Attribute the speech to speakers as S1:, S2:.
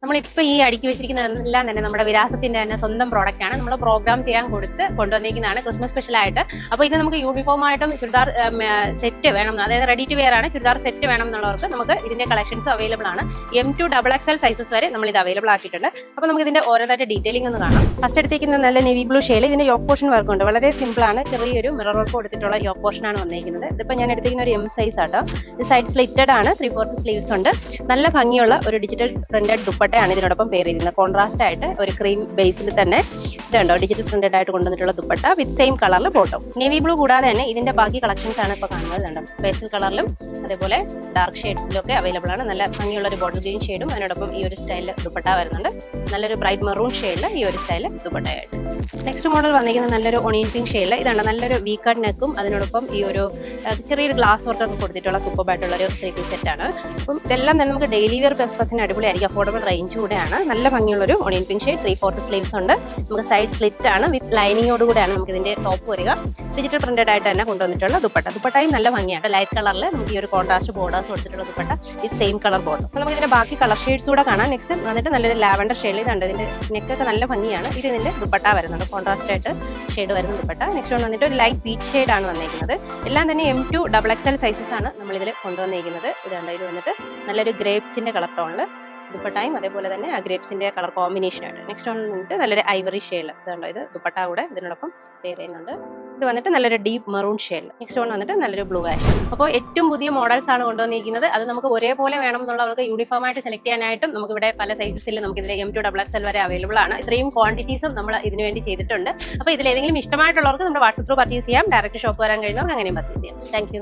S1: നമ്മളിപ്പോൾ ഈ അടുക്കി വെച്ചിരിക്കുന്നതെല്ലാം തന്നെ നമ്മുടെ വിലാസത്തിന്റെ തന്നെ സ്വന്തം പ്രോഡക്റ്റ് ആണ്. നമ്മൾ പ്രോഗ്രാം ചെയ്യാൻ കൊണ്ടുവന്നിരിക്കുന്നതാണ് ക്രിസ്മസ് സ്പെഷ്യൽ ആയിട്ട്. അപ്പോൾ ഇത് നമുക്ക് യൂണിഫോം ആയിട്ടും ചുരിദാർ സെറ്റ് വേണം, അതായത് റെഡി ടു വെയർ ആണ്, ചുരിദാർ സെറ്റ് വേണം എന്നുള്ളവർക്ക് നമുക്ക് ഇതിന്റെ കളക്ഷൻസ് അവൈലബിൾ ആണ്. M2 XXL സൈസസ് വരെ നമ്മൾ ഇത് അവൈലബിൾ ആക്കിയിട്ടുണ്ട്. അപ്പോൾ നമുക്ക് ഇതിന്റെ ഓരോതായിട്ട് ഡീറ്റെയിലിംഗ് ഒന്ന് കാണാം. ഫസ്റ്റ് എടുത്തേക്കുന്ന നല്ല നേവി ബ്ലൂ ഷെയ്ഡ്, ഇതിന്റെ യോക്ക് പോർഷൻ വർക്ക് ഉണ്ട്, വളരെ സിമ്പിൾ ആണ്. ചെറിയൊരു മിറർ വർക്ക് കൊടുത്തിട്ടുള്ള യോക്ക് പോർഷൻ ആണ് വന്നിരിക്കുന്നത്. ഇതിപ്പോൾ ഞാൻ എടുത്തിരിക്കുന്ന ഒരു M സൈസ് ആട്ടോ. ഇത് സൈഡ് സ്ലിറ്റഡ് ആണ്, 3/4 സ്ലീവ്സ് ഉണ്ട്. നല്ല ഭംഗിയുള്ള ഒരു ഡിജിറ്റൽ പ്രിന്റഡ് ദുപ്പട്ടയാണ് ഇതിനോടൊപ്പം പെയർ ചെയ്തിരുന്നത്. കോൺട്രാസ്റ്റ് ആയിട്ട് ഒരു ക്രീം ബേസിൽ തന്നെ ഇതുണ്ടോ ഡിജിറ്റൽ പ്രിന്റഡ് ആയിട്ട് കൊണ്ടുവന്നിട്ടുള്ള ദുപ്പട്ട വിത്ത് സെയിം കളറിൽ ബോട്ടം. നേവി ബ്ലൂ കൂടാതെ തന്നെ ഇതിന്റെ ബാക്കി കളക്ഷൻസ് ആണ് ഇപ്പോൾ കാണുന്നത്. കണ്ടോ പേസ്റ്റൽ കളറിലും അതേപോലെ ഡാർക്ക് ഷെയ്ഡ്സിലും ഒക്കെ അവൈലബിൾ ആണ്. നല്ല ഭംഗിയുള്ള ഒരു ബോട്ടിൽ ഗ്രീൻ ഷെയ്ഡും അതിനോടൊപ്പം ഈ ഒരു സ്റ്റൈലിൽ ദുപ്പട്ട വരുന്നുണ്ട്. നല്ലൊരു ബ്രൈറ്റ് മെറൂൺ ഷെയ്ഡിൽ ഈ ഒരു സ്റ്റൈലിൽ ദുപ്പട്ടയായിട്ട്. നെക്സ്റ്റ് മോഡൽ വന്നിരിക്കുന്നത് നല്ലൊരു ഒണിയൻ പിങ്ക് ഷെയ്ഡിൽ. ഇതാണ് നല്ലൊരു വീക്കഡ് നെക്കും അതിനോടൊപ്പം ഈ ഒരു ചെറിയൊരു ഗ്ലാസ് വർക്കൊക്കെ കൊടുത്തിട്ടുള്ള സൂപ്പറായിട്ടുള്ള ഒരു 3 സെറ്റ് ആണ്. അപ്പം ഇതെല്ലാം തന്നെ നമുക്ക് ഡെയിലി വെയർ പർപ്പസിന് അടിപൊളിയായിരിക്കും. അഫോർഡബിൾ റേഞ്ച് കൂടെയാണ്. നല്ല ഭംഗിയുള്ളൊരു ഒണിയൻ പിങ്ക് ഷെയ്ഡ്, 3/4 സ്ലീവ്സ് ഉണ്ട്. നമുക്ക് സൈഡ് സ്ലിറ്റ് ആണ്, വിത്ത് ലൈനിങ്ങോട് കൂടെയാണ് നമുക്ക് ഇതിന്റെ ടോപ്പ് വരിക. ഡിജിറ്റൽ പ്രിന്റഡ് ആയിട്ട് തന്നെ കൊണ്ടുവന്നിട്ടുള്ള ദുപ്പട്ടയും നല്ല ഭംഗിയാണ്. ലൈറ്റ് കളറിൽ നമുക്ക് ഈ ഒരു കോൺട്രാസ്റ്റ് ബോർഡേഴ്സ് കൊടുത്തിട്ടുള്ള dupatta with same colour border. അപ്പോൾ നമുക്ക് ഇതിന്റെ ബാക്കി കളർ ഷെയ്ഡ്സ് കൂടെ കാണാം. നെക്സ്റ്റ് വന്നിട്ട് നല്ലൊരു ലാവൻഡർ ഷെയ്ഡ് ഇതുണ്ട്. ഇതിന്റെ നെക്കൊക്കെ നല്ല ഭംഗിയാണ്. ഇത് ഇതിന്റെ ദുപ്പട്ട വരുന്നുണ്ട്, കോൺട്രാസ്റ്റ് ആയിട്ട് ഷെയ്ഡ് വരുന്ന ദുപ്പട്ട. നെക്സ്റ്റ് വന്നിട്ട് ഒരു ലൈറ്റ് പീച്ച് ഷെയ്ഡ് ആണ് വന്നിരിക്കുന്നത്. എല്ലാം തന്നെ M2 XXL സൈസസ് ആണ് നമ്മൾ ഇതിൽ കൊണ്ടുവന്നിരിക്കുന്നത്. ഇതുണ്ട്, ഇത് വന്നിട്ട് നല്ലൊരു ഗ്രേപ്സിന്റെ കളർ ടോണിൽ ദുപ്പട്ടയും അതേപോലെ തന്നെ ആ ഗ്രേപ്സിന്റെ കളർ കോമ്പിനേഷൻ ആയിട്ട്. നെക്സ്റ്റ് വന്നിട്ട് നല്ലൊരു ഐവറി ഷെയ്ഡ്. ഇതുണ്ടോ, ഇത് ദുപ്പട്ട കൂടെ ഇതിനോടൊപ്പം പെയർ ചെയ്യുന്നുണ്ട്. ഇത് വന്നിട്ട് നല്ലൊരു ഡീപ്പ് മെറൂൺ ഷെയ്ഡ്. നെക്സ്റ്റ് വന്നിട്ട് നല്ലൊരു ബ്ലൂ ആഷ്. അപ്പോൾ ഏറ്റവും പുതിയ മോഡൽസ് ആണ് കൊണ്ടുവന്നിരിക്കുന്നത്. അത് നമുക്ക് ഒരേപോലെ വേണം എന്നുള്ളവർക്ക് യൂണിഫോം ആയിട്ട് സെലക്ട് ചെയ്യാനായിട്ടും നമുക്ക് ഇവിടെ പല സൈസസിൽ നമുക്ക് ഇതിൽ M2 XXL വരെ അവൈലബിൾ ആണ്. ഇത്രയും ക്വാണ്ടിറ്റീസും നമ്മൾ ഇതിനു വേണ്ടി ചെയ്തിട്ടുണ്ട്. അപ്പോൾ ഇതിൽ ഏതെങ്കിലും ഇഷ്ടമായിട്ടുള്ളവർക്ക് നമ്മുടെ വാട്സ്ആപ്പ് ത്രൂ പർച്ചേസ് ചെയ്യാം. ഡയറക്റ്റ് ഷോപ്പ് വരാൻ കഴിയുന്നവർക്ക് അങ്ങനെയും പർച്ചേസ് ചെയ്യാം. താങ്ക്